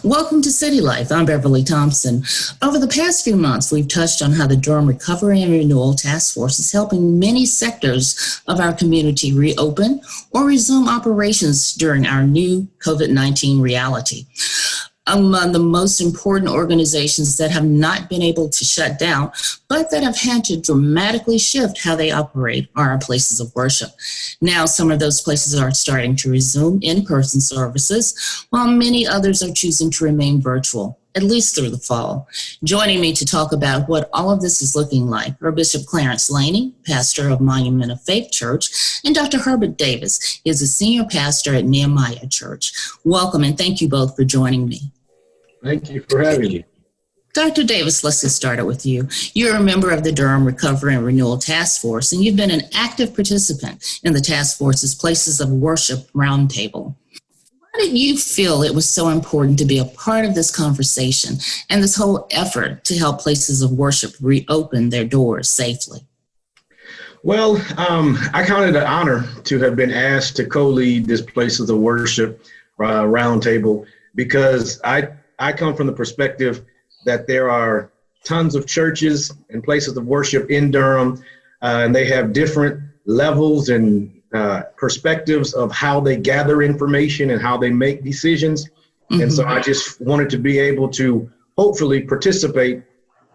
Welcome to City Life. I'm Beverly Thompson. Over the past few months, we've touched on how the Durham Recovery and Renewal Task Force is helping many sectors of our community reopen or resume operations during our new COVID-19 reality. Among the most important organizations that have not been able to shut down, but that have had to dramatically shift how they operate are our places of worship. Now, some of those places are starting to resume in-person services, while many others are choosing to remain virtual, at least through the fall. Joining me to talk about what all of this is looking like are Bishop Clarence Laney, pastor of Monument of Faith Church, and Dr. Herbert Davis. He is a senior pastor at Nehemiah Church. Welcome, and thank you both for joining me. Thank you for having me. Dr. Davis, let's get started with you. You're a member of the Durham Recovery and Renewal Task Force, and you've been an active participant in the task force's Places of Worship Roundtable. Why did you feel it was so important to be a part of this conversation and this whole effort to help places of worship reopen their doors safely? Well, I count it an honor to have been asked to co-lead this Places of Worship Roundtable because I come from the perspective that there are tons of churches and places of worship in Durham, and they have different levels and perspectives of how they gather information and how they make decisions. Mm-hmm. And so I just wanted to be able to hopefully participate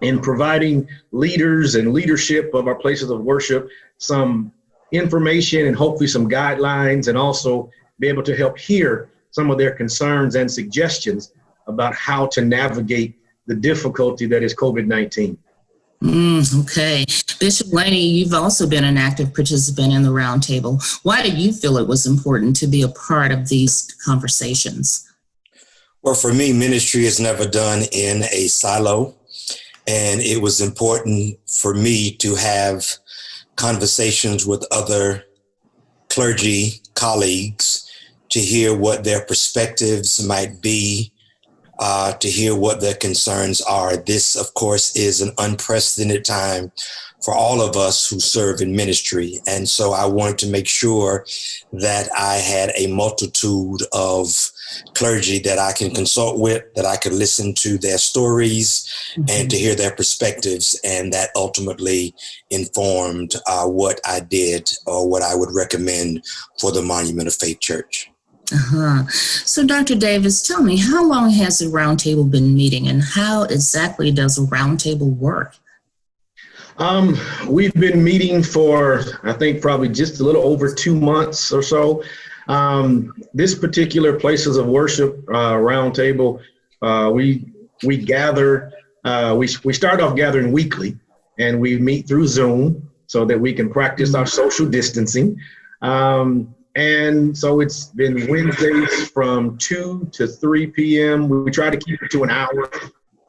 in providing leaders and leadership of our places of worship some information and hopefully some guidelines, and also be able to help hear some of their concerns and suggestions about how to navigate the difficulty that is COVID-19. Okay. Bishop Laney, you've also been an active participant in the roundtable. Why did you feel it was important to be a part of these conversations? Well, for me, ministry is never done in a silo, and it was important for me to have conversations with other clergy colleagues to hear what their perspectives might be, to hear what their concerns are. This, of course, is an unprecedented time for all of us who serve in ministry. And so I wanted to make sure that I had a multitude of clergy that I can consult with, that I could listen to their stories and to hear their perspectives. And that ultimately informed what I did or what I would recommend for the Monument of Faith Church. So, Dr. Davis, tell me, how long has the roundtable been meeting, and how exactly does a roundtable work? We've been meeting for, I think, probably just a little over 2 months or so. This particular Places of Worship roundtable, we gather. We start off gathering weekly, and we meet through Zoom so that we can practice our social distancing. And so it's been Wednesdays from 2 to 3 p.m. We try to keep it to an hour.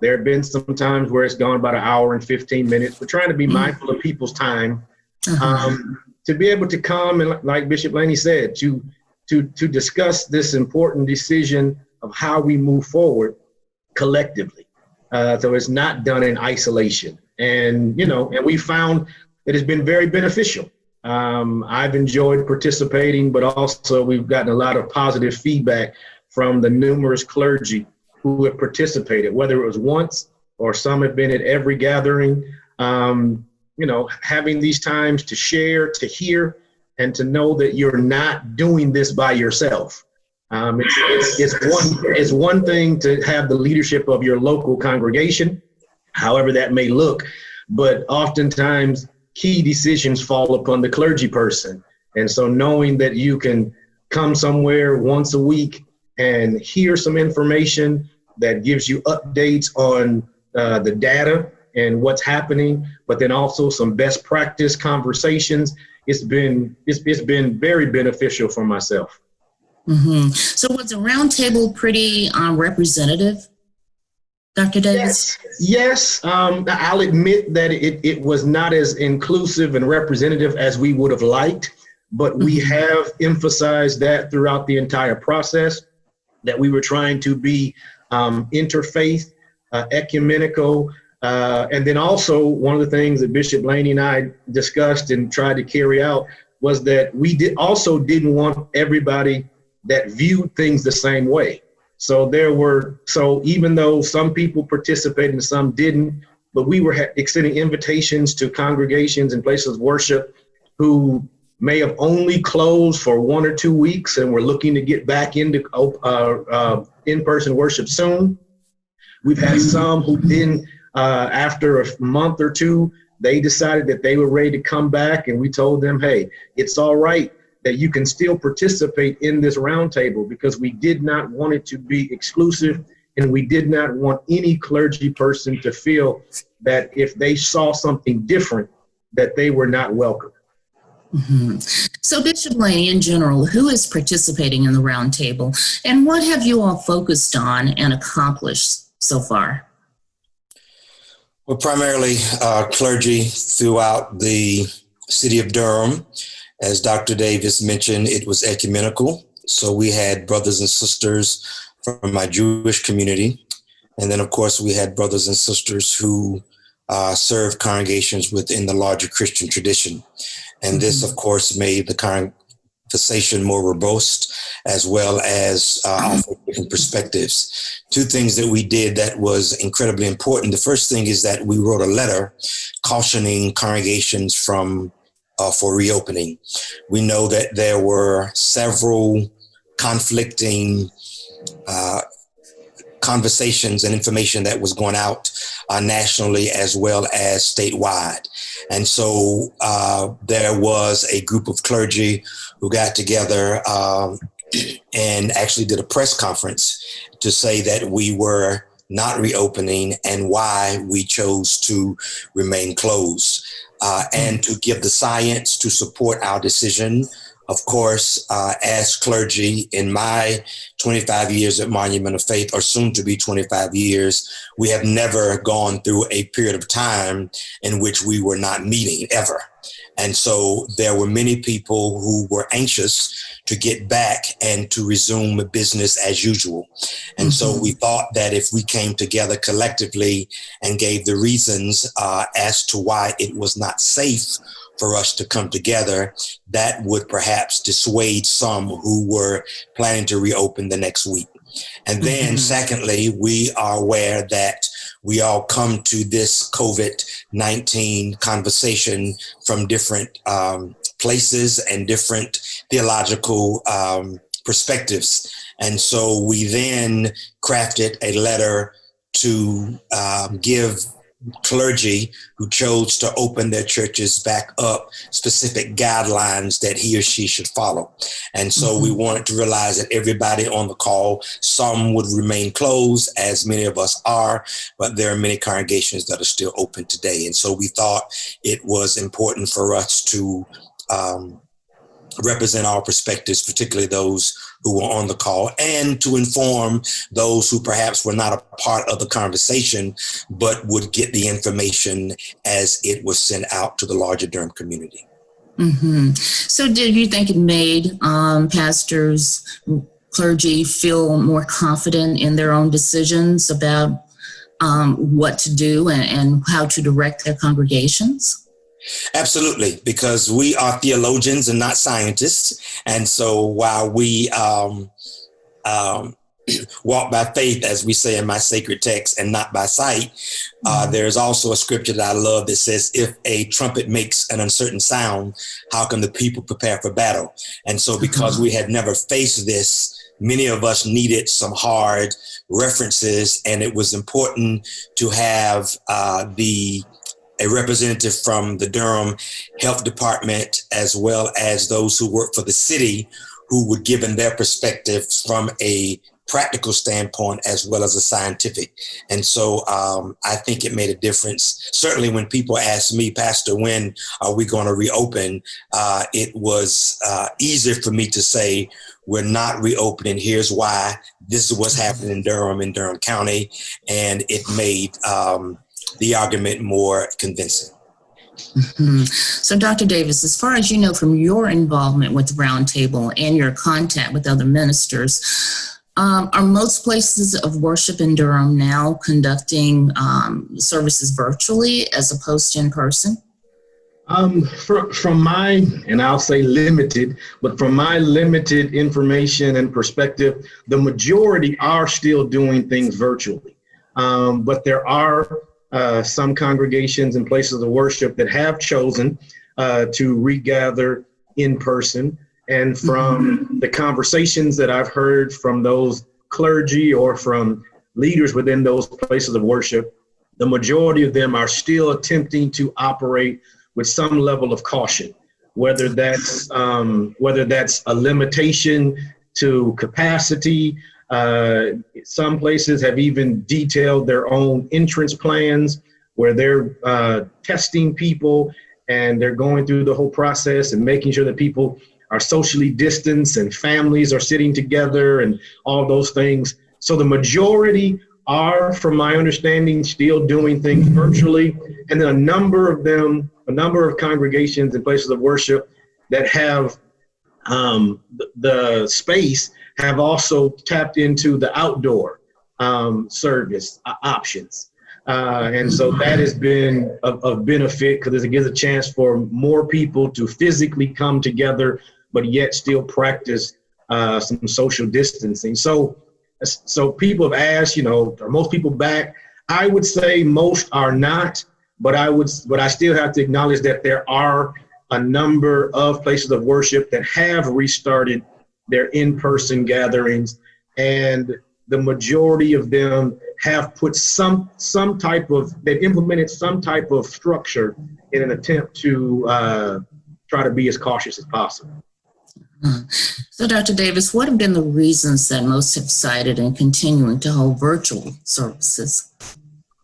There have been some times where it's gone about an hour and 15 minutes. We're trying to be mindful of people's time, to be able to come and, like Bishop Laney said, to discuss this important decision of how we move forward collectively. So it's not done in isolation. And we found that it's been very beneficial. I've enjoyed participating, but also we've gotten a lot of positive feedback from the numerous clergy who have participated, whether it was once or some have been at every gathering. Having these times to share, to hear, and to know that you're not doing this by yourself. It's one thing to have the leadership of your local congregation, however that may look, but oftentimes key decisions fall upon the clergy person. And so knowing that you can come somewhere once a week and hear some information that gives you updates on the data and what's happening, but then also some best practice conversations, it's been very beneficial for myself. So was the roundtable pretty representative, Dr. Davis? Yes. I'll admit that it was not as inclusive and representative as we would have liked, but we have emphasized that throughout the entire process, that we were trying to be interfaith, ecumenical, and then also one of the things that Bishop Laney and I discussed and tried to carry out was that we didn't want everybody that viewed things the same way. So even though some people participated and some didn't, but we were extending invitations to congregations and places of worship who may have only closed for 1 or 2 weeks and were looking to get back into in-person worship soon. We've had some who then, after a month or two, they decided that they were ready to come back, and we told them, hey, it's all right that you can still participate in this roundtable, because we did not want it to be exclusive, and we did not want any clergy person to feel that if they saw something different, that they were not welcome. Mm-hmm. So Bishop Laney, in general, who is participating in the roundtable, and what have you all focused on and accomplished so far? Well, primarily clergy throughout the city of Durham. As Dr. Davis mentioned, it was ecumenical. So we had brothers and sisters from my Jewish community. And then, of course, we had brothers and sisters who served congregations within the larger Christian tradition. And this, of course, made the conversation more robust, as well as offer different perspectives. Two things that we did that was incredibly important. The first thing is that we wrote a letter cautioning congregations for reopening. We know that there were several conflicting conversations and information that was going out nationally as well as statewide. And so there was a group of clergy who got together and actually did a press conference to say that we were not reopening and why we chose to remain closed, and to give the science to support our decision. Of course, as clergy, in my 25 years at Monument of Faith, or soon to be 25 years, we have never gone through a period of time in which we were not meeting ever. And so there were many people who were anxious to get back and to resume business as usual. And so we thought that if we came together collectively and gave the reasons as to why it was not safe for us to come together, that would perhaps dissuade some who were planning to reopen the next week. And then secondly, we are aware that we all come to this COVID-19 conversation from different places and different theological perspectives. And so we then crafted a letter to give clergy who chose to open their churches back up specific guidelines that he or she should follow. And so we wanted to realize that everybody on the call, some would remain closed, as many of us are, but there are many congregations that are still open today. And so we thought it was important for us to represent our perspectives, particularly those who were on the call, and to inform those who perhaps were not a part of the conversation, but would get the information as it was sent out to the larger Durham community. So did you think it made pastors, clergy feel more confident in their own decisions about what to do and how to direct their congregations? Absolutely, because we are theologians and not scientists. And so while we walk by faith, as we say in my sacred text, and not by sight, there's also a scripture that I love that says, if a trumpet makes an uncertain sound, how can the people prepare for battle? And so because we had never faced this, many of us needed some hard references, and it was important to have a representative from the Durham Health Department, as well as those who work for the city, who would give in their perspective from a practical standpoint as well as a scientific. And so I think it made a difference. Certainly when people ask me, Pastor, when are we going to reopen? It was easier for me to say, we're not reopening. Here's why. This is what's happening in Durham County. And it made the argument more convincing. So Dr. Davis, as far as you know from your involvement with the Roundtable and your contact with other ministers, are most places of worship in Durham now conducting services virtually as opposed to in person? From my, and I'll say limited, but from my limited information and perspective, the majority are still doing things virtually. But there are some congregations and places of worship that have chosen to regather in person. And from the conversations that I've heard from those clergy or from leaders within those places of worship, the majority of them are still attempting to operate with some level of caution, whether that's a limitation to capacity. Some places have even detailed their own entrance plans where they're testing people and they're going through the whole process and making sure that people are socially distanced and families are sitting together and all those things. So the majority are, from my understanding, still doing things virtually. And then a number of congregations and places of worship that have the space have also tapped into the outdoor service options. And so that has been of benefit because it gives a chance for more people to physically come together, but yet still practice some social distancing. So people have asked, are most people back? I would say most are not, but I still have to acknowledge that there are a number of places of worship that have restarted their in-person gatherings, and the majority of them have put they've implemented some type of structure in an attempt to try to be as cautious as possible. So, Dr. Davis, what have been the reasons that most have cited in continuing to hold virtual services?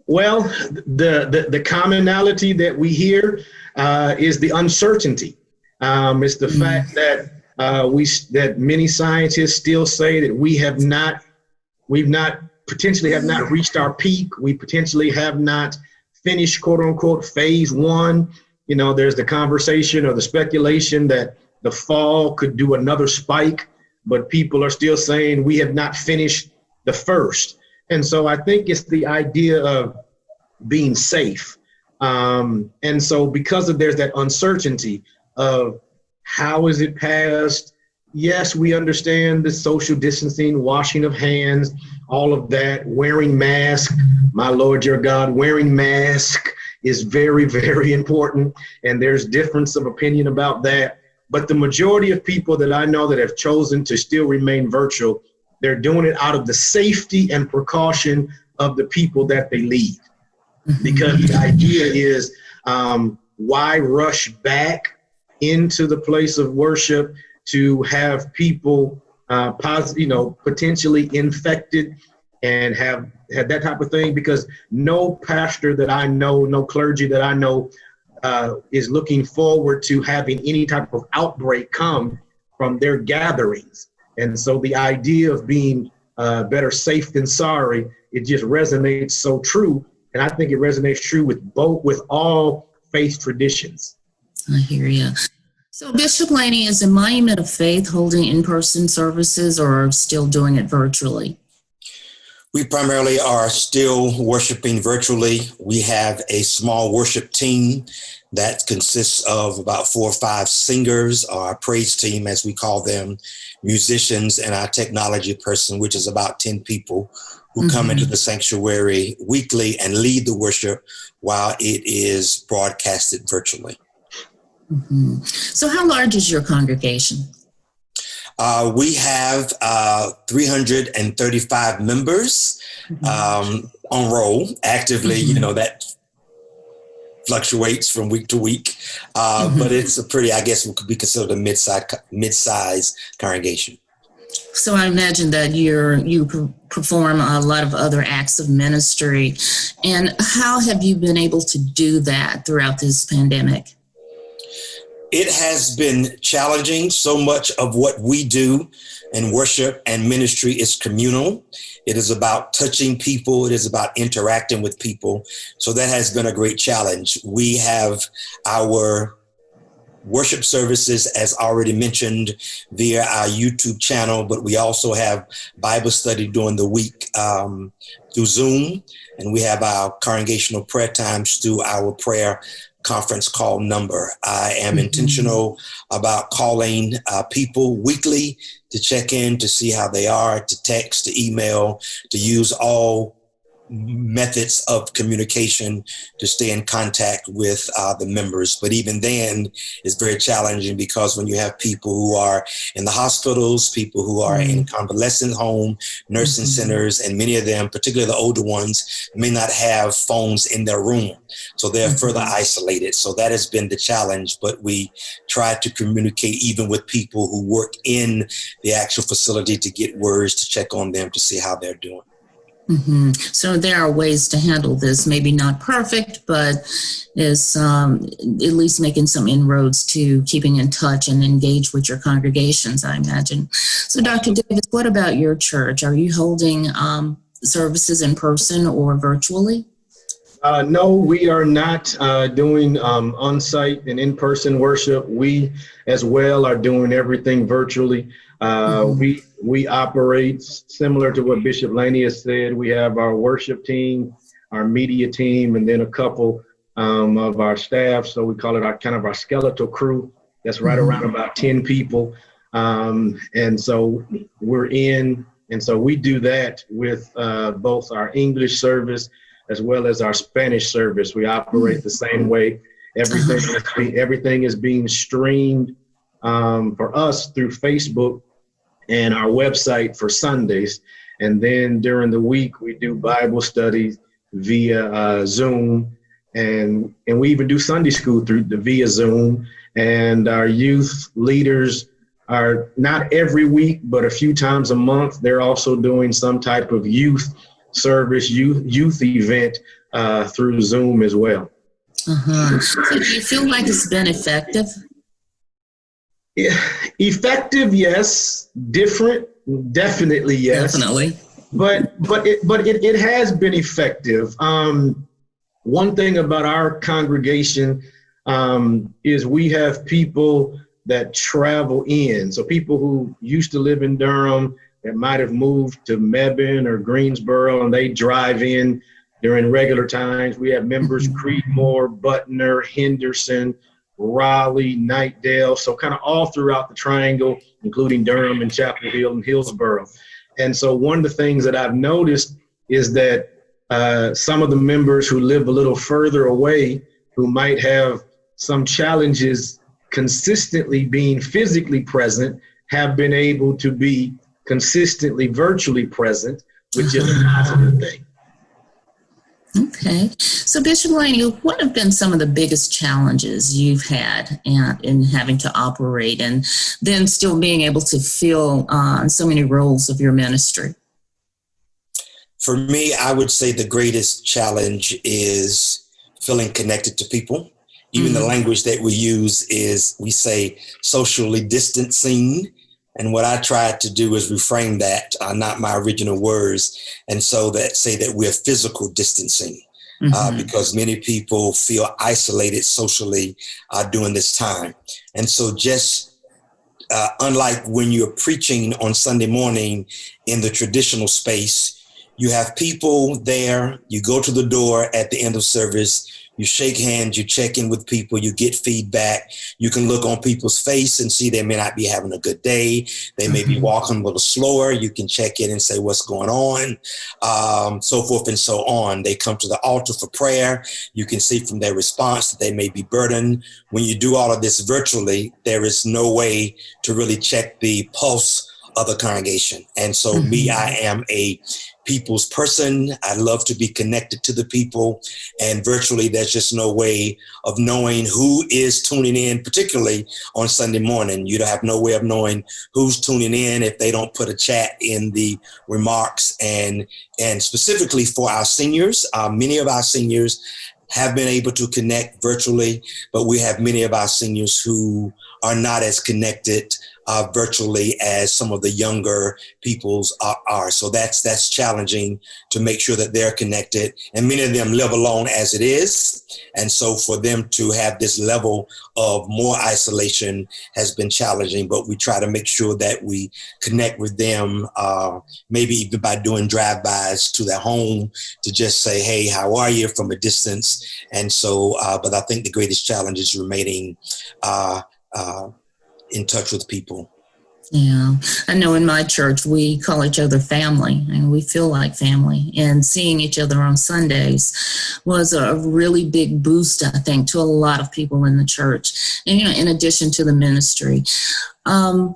Well, the commonality that we hear is the uncertainty. It's the fact that that many scientists still say that we've not potentially have not reached our peak. We potentially have not finished, quote unquote, phase one. There's the conversation or the speculation that the fall could do another spike, but people are still saying we have not finished the first. And so I think it's the idea of being safe. And so because there's that uncertainty of how is it passed? Yes, we understand the social distancing, washing of hands, all of that, wearing masks. My Lord, your God, wearing mask is very, very important. And there's difference of opinion about that. But the majority of people that I know that have chosen to still remain virtual, they're doing it out of the safety and precaution of the people that they lead. Because the idea is, why rush back into the place of worship to have people potentially infected and have that type of thing? Because no pastor that I know, no clergy that I know is looking forward to having any type of outbreak come from their gatherings. And so the idea of being better safe than sorry, it just resonates so true. And I think it resonates true with all faith traditions. I hear you. So Bishop Laney, is the Monument of Faith holding in-person services or still doing it virtually? We primarily are still worshiping virtually. We have a small worship team that consists of about 4 or 5 singers, or our praise team, as we call them, musicians, and our technology person, which is about 10 people who come into the sanctuary weekly and lead the worship while it is broadcasted virtually. So how large is your congregation? We have 335 members on roll actively. That fluctuates from week to week, but it's a pretty, I guess, what could be considered a mid-size congregation. So I imagine that you perform a lot of other acts of ministry. And how have you been able to do that throughout this pandemic? It has been challenging. So much of what we do in worship and ministry is communal. It is about touching people. It is about interacting with people. So that has been a great challenge. We have our worship services, as already mentioned, via our YouTube channel, but we also have Bible study during the week through Zoom, and we have our congregational prayer times through our prayer conference call number. I am intentional about calling people weekly to check in, to see how they are, to text, to email, to use all methods of communication to stay in contact with the members. But even then, it's very challenging because when you have people who are in the hospitals, people who are in convalescent home, nursing centers, and many of them, particularly the older ones, may not have phones in their room. So they're further isolated. So that has been the challenge. But we try to communicate even with people who work in the actual facility to get words, to check on them, to see how they're doing. So there are ways to handle this, maybe not perfect, but is at least making some inroads to keeping in touch and engage with your congregations, I imagine. So Dr. Davis, what about your church? Are you holding services in person or virtually? No, we are not doing on-site and in-person worship. We as well are doing everything virtually. We operate similar to what Bishop Laney has said. We have our worship team, our media team, and then a couple of our staff. So we call it our skeletal crew. That's right around about 10 people. And so we're in, and so we do that with both our English service as well as our Spanish service. We operate the same way. Everything is being streamed for us through Facebook and our website for Sundays. And then during the week, we do Bible studies via Zoom. And we even do Sunday school via Zoom. And our youth leaders are not every week, but a few times a month. They're also doing some type of youth service, youth event through Zoom as well. So do you feel like it's been effective? Yeah, effective, yes. Different, definitely, yes. Definitely. But it has been effective. One thing about our congregation is we have people that travel in. So people who used to live in Durham that might have moved to Mebane or Greensboro, and they drive in during regular times. We have members Creedmoor, Butner, Henderson, Raleigh, Knightdale, so kind of all throughout the triangle, including Durham and Chapel Hill and Hillsborough. And so one of the things that I've noticed is that some of the members who live a little further away, who might have some challenges consistently being physically present, have been able to be consistently virtually present, which is a positive thing. Okay. So Bishop Laney, what have been some of the biggest challenges you've had in having to operate and then still being able to fill so many roles of your ministry? For me, I would say the greatest challenge is feeling connected to people. Even the language that we use is, we say, socially distancing. And what I tried to do is reframe that, not my original words, and so that say that we're physical distancing, because many people feel isolated socially during this time. And so just unlike when you're preaching on Sunday morning in the traditional space, you have people there, you go to the door at the end of service, you shake hands, you check in with people, you get feedback. You can look on people's face and see they may not be having a good day. They may be walking a little slower. You can check in and say what's going on, so forth and so on. They come to the altar for prayer. You can see from their response that they may be burdened. When you do all of this virtually, there is no way to really check the pulse of the congregation. And so me, I am a people's person. I love to be connected to the people, and virtually there's just no way of knowing who is tuning in, particularly on Sunday morning. You don't have no way of knowing who's tuning in if they don't put a chat in the remarks. And specifically for our seniors, many of our seniors have been able to connect virtually, but we have many of our seniors who are not as connected virtually as some of the younger peoples are. So that's challenging to make sure that they're connected. And many of them live alone as it is. And so for them to have this level of more isolation has been challenging, but we try to make sure that we connect with them, maybe even by doing drive-bys to their home to just say, hey, how are you, from a distance. And so, but I think the greatest challenge is remaining in touch with people. Yeah, I know in my church, we call each other family and we feel like family, and seeing each other on Sundays was a really big boost, I think, to a lot of people in the church. And, you know, in addition to the ministry, what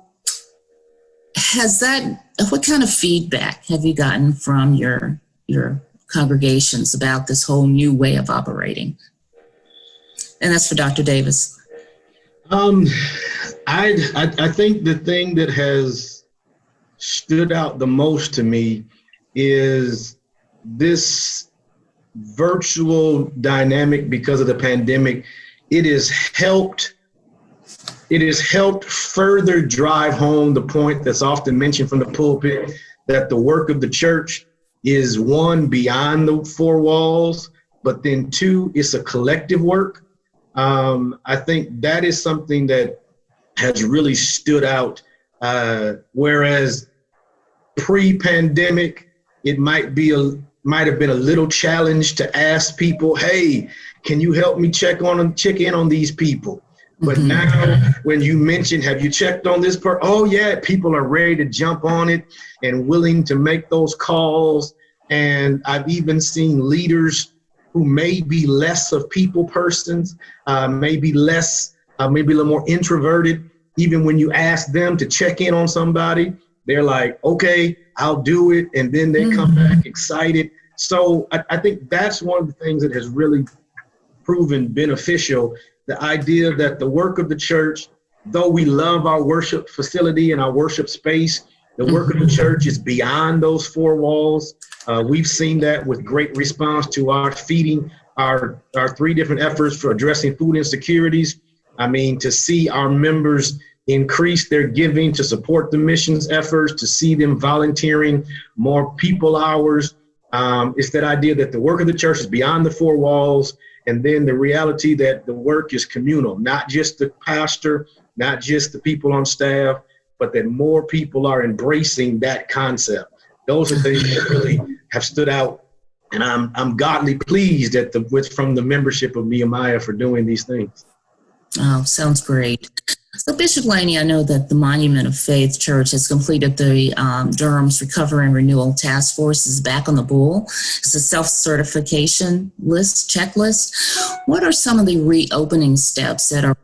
kind of feedback have you gotten from your congregations about this whole new way of operating? And that's for Dr. Davis. I think the thing that has stood out the most to me is this virtual dynamic because of the pandemic. It has helped further drive home the point that's often mentioned from the pulpit, that the work of the church is, one, beyond the four walls, but then two, it's a collective work. I think that is something that has really stood out. Whereas pre-pandemic, it might have been a little challenge to ask people, hey, can you help me check in on these people? But now when you mention, have you checked on this person? Oh yeah, people are ready to jump on it and willing to make those calls. And I've even seen leaders who may be less of people persons, maybe a little more introverted. Even when you ask them to check in on somebody, they're like, okay, I'll do it. And then they come back excited. So I think that's one of the things that has really proven beneficial. The idea that the work of the church, though we love our worship facility and our worship space, the work of the church is beyond those four walls. We've seen that with great response to our feeding, our 3 different efforts for addressing food insecurities. I mean, to see our members increase their giving to support the missions efforts, to see them volunteering more people hours. It's that idea that the work of the church is beyond the four walls. And then the reality that the work is communal, not just the pastor, not just the people on staff, but that more people are embracing that concept. Those are things that really have stood out. And I'm godly pleased from the membership of Nehemiah for doing these things. Oh, sounds great. So Bishop Laney, I know that the Monument of Faith Church has completed the Durham's Recovery and Renewal Task Force is back on the bowl. It's a self-certification checklist. What are some of the reopening steps that are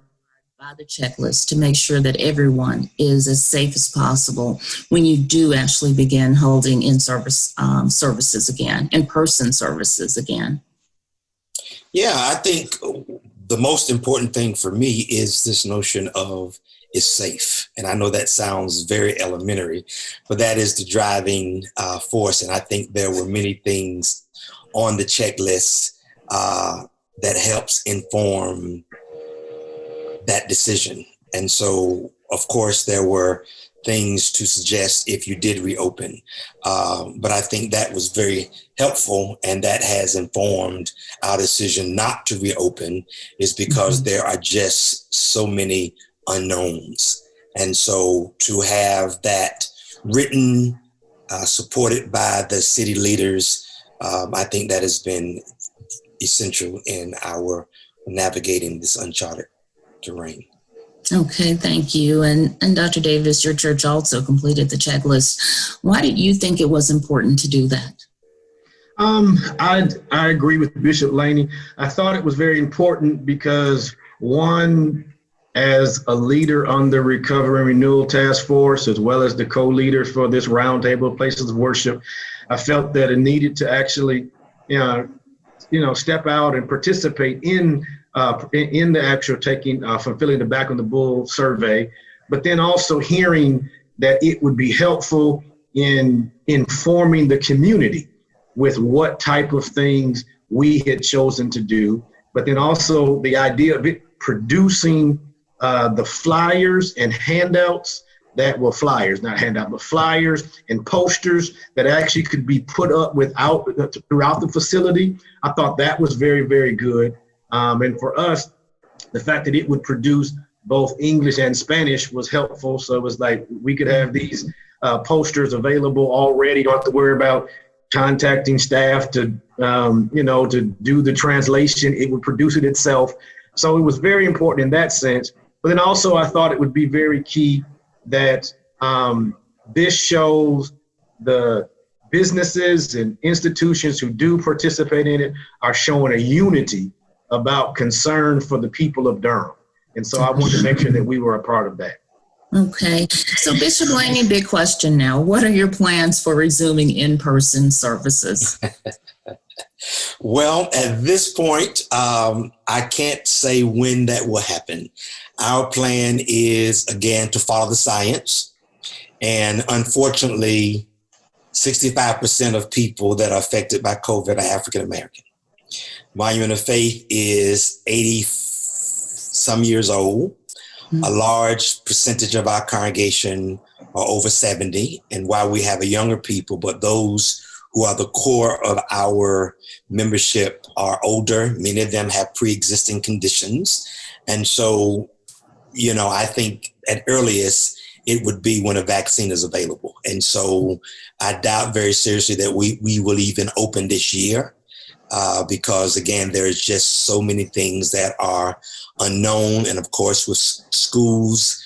by the checklist to make sure that everyone is as safe as possible when you do actually begin holding in-person services again? Yeah, I think the most important thing for me is this notion of is safe. And I know that sounds very elementary, but that is the driving force. And I think there were many things on the checklist that helps inform that decision. And so, of course, there were things to suggest if you did reopen. But I think that was very helpful, and that has informed our decision not to reopen, is because there are just so many unknowns. And so to have that written, supported by the city leaders, I think that has been essential in our navigating this uncharted terrain. Okay, thank you. And Dr. Davis, your church also completed the checklist. Why did you think it was important to do that? I agree with Bishop Laney. I thought it was very important because, one, as a leader on the Recovery and Renewal Task Force, as well as the co-leader for this roundtable of places of worship, I felt that it needed to actually, step out and participate in the actual fulfilling the Back on the Bull survey, but then also hearing that it would be helpful in informing the community with what type of things we had chosen to do, but then also the idea of it producing the flyers and handouts that were flyers, not handout, but flyers and posters that actually could be put up throughout the facility. I thought that was very, very good. And for us, the fact that it would produce both English and Spanish was helpful. So it was like we could have these posters available already. Don't have to worry about contacting staff to do the translation. It would produce it itself. So it was very important in that sense. But then also I thought it would be very key that this shows the businesses and institutions who do participate in it are showing a unity about concern for the people of Durham. And so I wanted to make sure that we were a part of that. Okay. So Bishop Laney, big question now. What are your plans for resuming in-person services? Well, at this point, I can't say when that will happen. Our plan is, again, to follow the science. And unfortunately, 65% of people that are affected by COVID are African American. Monument of Faith is 80 some years old. A large percentage of our congregation are over 70. And while we have a younger people, but those who are the core of our membership are older. Many of them have pre-existing conditions. And so, I think at earliest, it would be when a vaccine is available. And so I doubt very seriously that we will even open this year because, again, there's just so many things that are unknown. And of course, with schools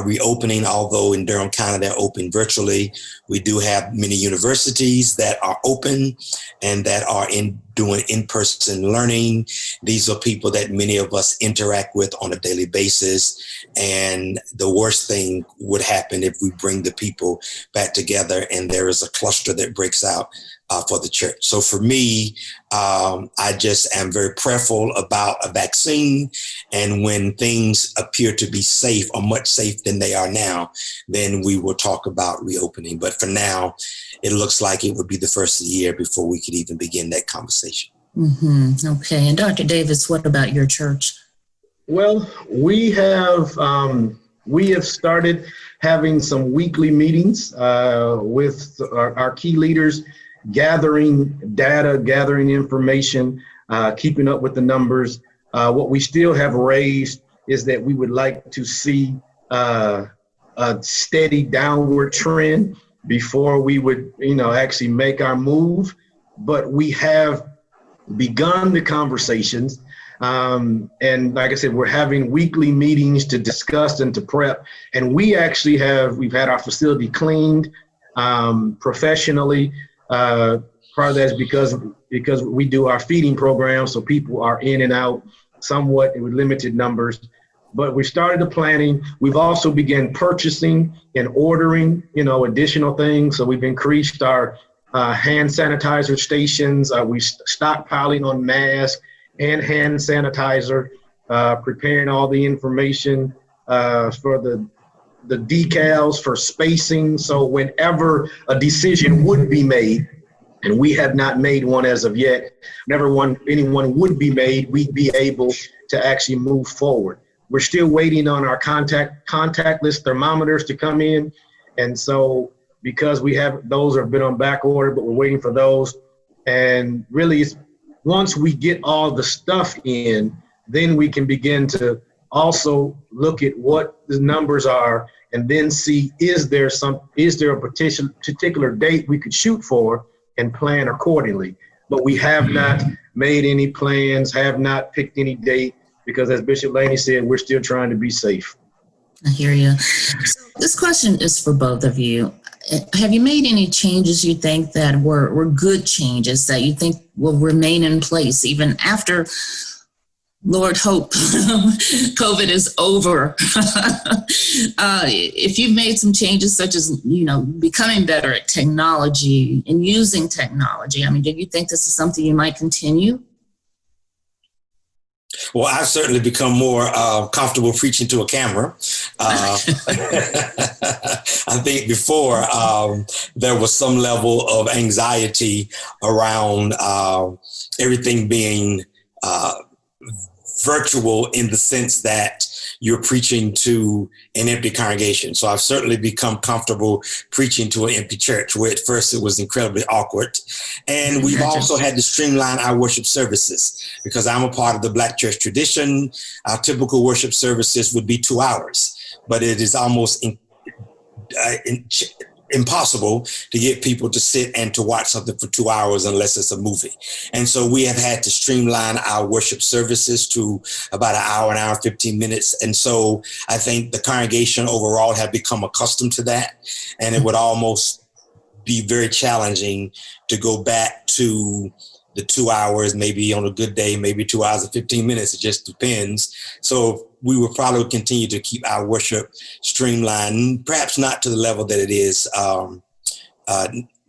reopening, although in Durham County they're open virtually, we do have many universities that are open and that are doing in-person learning. These are people that many of us interact with on a daily basis. And the worst thing would happen if we bring the people back together and there is a cluster that breaks out for the church. So for me, I just am very prayerful about a vaccine. And when things appear to be safe or much safer than they are now, then we will talk about reopening. But for now, it looks like it would be the first of the year before we could even begin that conversation. Mm-hmm. Okay. And Dr. Davis, what about your church? Well, we have started having some weekly meetings with our key leaders, gathering data, gathering information, keeping up with the numbers. What we still have raised is that we would like to see a steady downward trend before we would, actually make our move. But we have begun the conversations. And like I said, we're having weekly meetings to discuss and to prep. And we've had our facility cleaned professionally. Part of that is because we do our feeding program, so people are in and out somewhat with limited numbers. But we started the planning. We've also begun purchasing and ordering, additional things. So we've increased our hand sanitizer stations. We stockpiling on masks and hand sanitizer, preparing all the information for the decals for spacing. So whenever a decision would be made, and we have not made one as of yet, whenever anyone would be made, we'd be able to actually move forward. We're still waiting on our contactless thermometers to come in. And so because those have been on back order, but we're waiting for those. And really, once we get all the stuff in, then we can begin to also look at what the numbers are and then see, is there a particular date we could shoot for and plan accordingly. But we have not made any plans, have not picked any date, because as Bishop Laney said, we're still trying to be safe. I hear you. So this question is for both of you. Have you made any changes you think that were good changes that you think will remain in place even after, Lord hope, COVID is over? If you've made some changes such as, becoming better at technology and using technology, do you think this is something you might continue? Well, I've certainly become more comfortable preaching to a camera. I think before there was some level of anxiety around everything being virtual in the sense that you're preaching to an empty congregation. So I've certainly become comfortable preaching to an empty church, where at first it was incredibly awkward. And we've also had to streamline our worship services because I'm a part of the Black church tradition. Our typical worship services would be 2 hours, but it is almost impossible to get people to sit and to watch something for 2 hours unless it's a movie. And so we have had to streamline our worship services to about an hour and 15 minutes. And so I think the congregation overall have become accustomed to that. And it would almost be very challenging to go back to the 2 hours, maybe on a good day, maybe 2 hours and 15 minutes. It just depends. So we will probably continue to keep our worship streamlined, perhaps not to the level that it is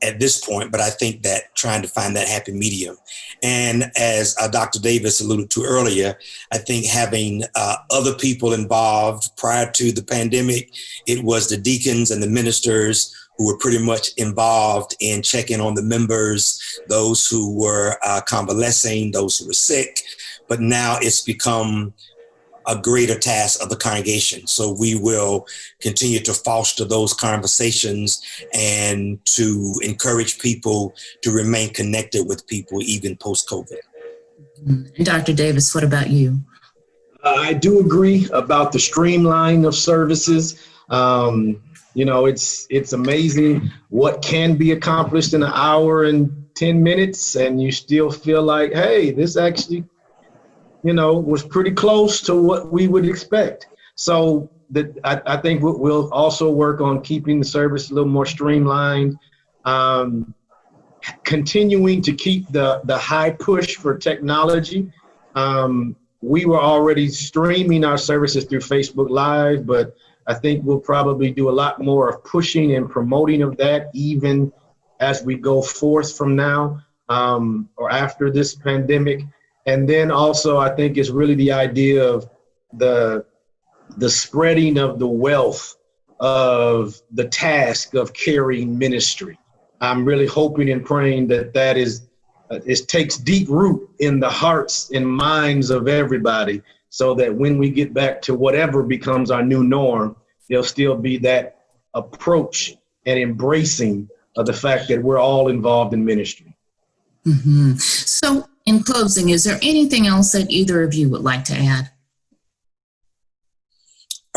at this point, but I think that trying to find that happy medium. And as Dr. Davis alluded to earlier, I think having other people involved prior to the pandemic, it was the deacons and the ministers who were pretty much involved in checking on the members, those who were convalescing, those who were sick. But now it's become a greater task of the congregation. So we will continue to foster those conversations and to encourage people to remain connected with people even post-COVID. And Dr. Davis, what about you? I do agree about the streamline of services. You know, it's amazing what can be accomplished in an hour and 10 minutes, and you still feel like, hey, this actually, you know, was pretty close to what we would expect. So I think we'll also work on keeping the service a little more streamlined, continuing to keep the high push for technology. We were already streaming our services through Facebook Live, but I think we'll probably do a lot more of pushing and promoting of that even as we go forth from now or after this pandemic. And then also I think it's really the idea of the spreading of the wealth of the task of carrying ministry. I'm really hoping and praying that it takes deep root in the hearts and minds of everybody, so that when we get back to whatever becomes our new norm, there'll still be that approach and embracing of the fact that we're all involved in ministry. Mm-hmm. So in closing, is there anything else that either of you would like to add?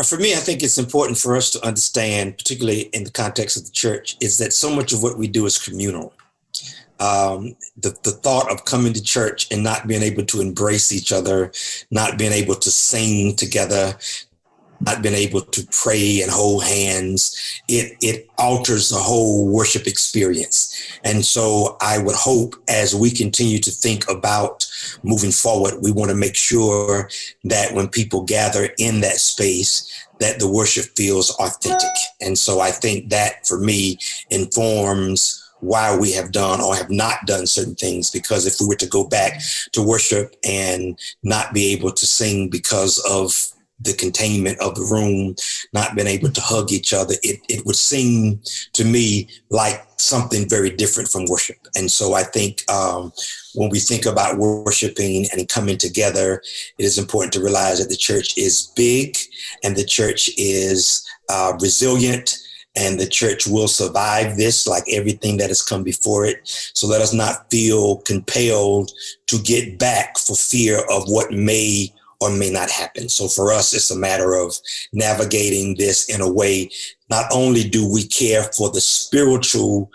For me, I think it's important for us to understand, particularly in the context of the church, is that so much of what we do is communal. The thought of coming to church and not being able to embrace each other, not being able to sing together, not being able to pray and hold hands, it alters the whole worship experience. And so I would hope as we continue to think about moving forward, we want to make sure that when people gather in that space, that the worship feels authentic. And so I think that for me informs why we have done or have not done certain things, because if we were to go back to worship and not be able to sing because of the containment of the room, not being able to hug each other, it would seem to me like something very different from worship. And so I think when we think about worshiping and coming together, it is important to realize that the church is big and the church is resilient, and the church will survive this like everything that has come before it. So let us not feel compelled to get back for fear of what may or may not happen. So for us, it's a matter of navigating this in a way. Not only do we care for the spiritual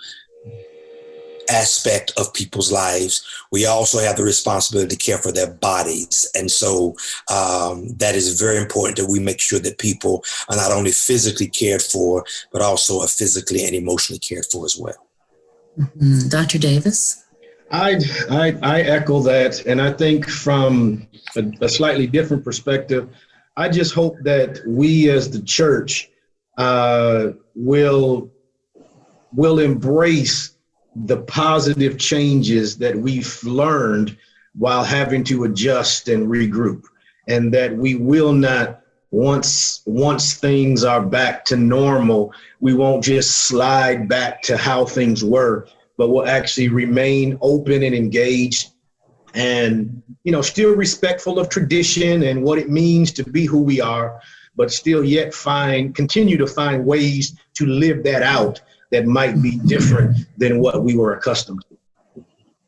aspect of people's lives, we also have the responsibility to care for their bodies. And so that is very important that we make sure that people are not only physically cared for, but also are physically and emotionally cared for as well. Mm-hmm. Dr. Davis? I echo that. And I think from a slightly different perspective, I just hope that we as the church will embrace the positive changes that we've learned while having to adjust and regroup, and that we will not, once things are back to normal, we won't just slide back to how things were, but we'll actually remain open and engaged, and, you know, still respectful of tradition and what it means to be who we are, but still yet continue to find ways to live that out that might be different than what we were accustomed to.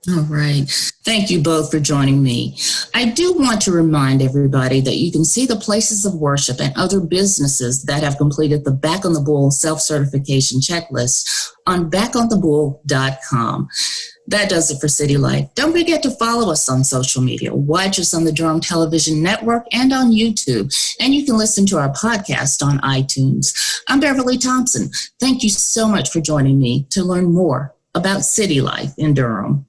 All right. Thank you both for joining me. I do want to remind everybody that you can see the places of worship and other businesses that have completed the Back on the Bull self-certification checklist on backonthebull.com. That does it for City Life. Don't forget to follow us on social media. Watch us on the Durham Television Network and on YouTube. And you can listen to our podcast on iTunes. I'm Beverly Thompson. Thank you so much for joining me to learn more about city life in Durham.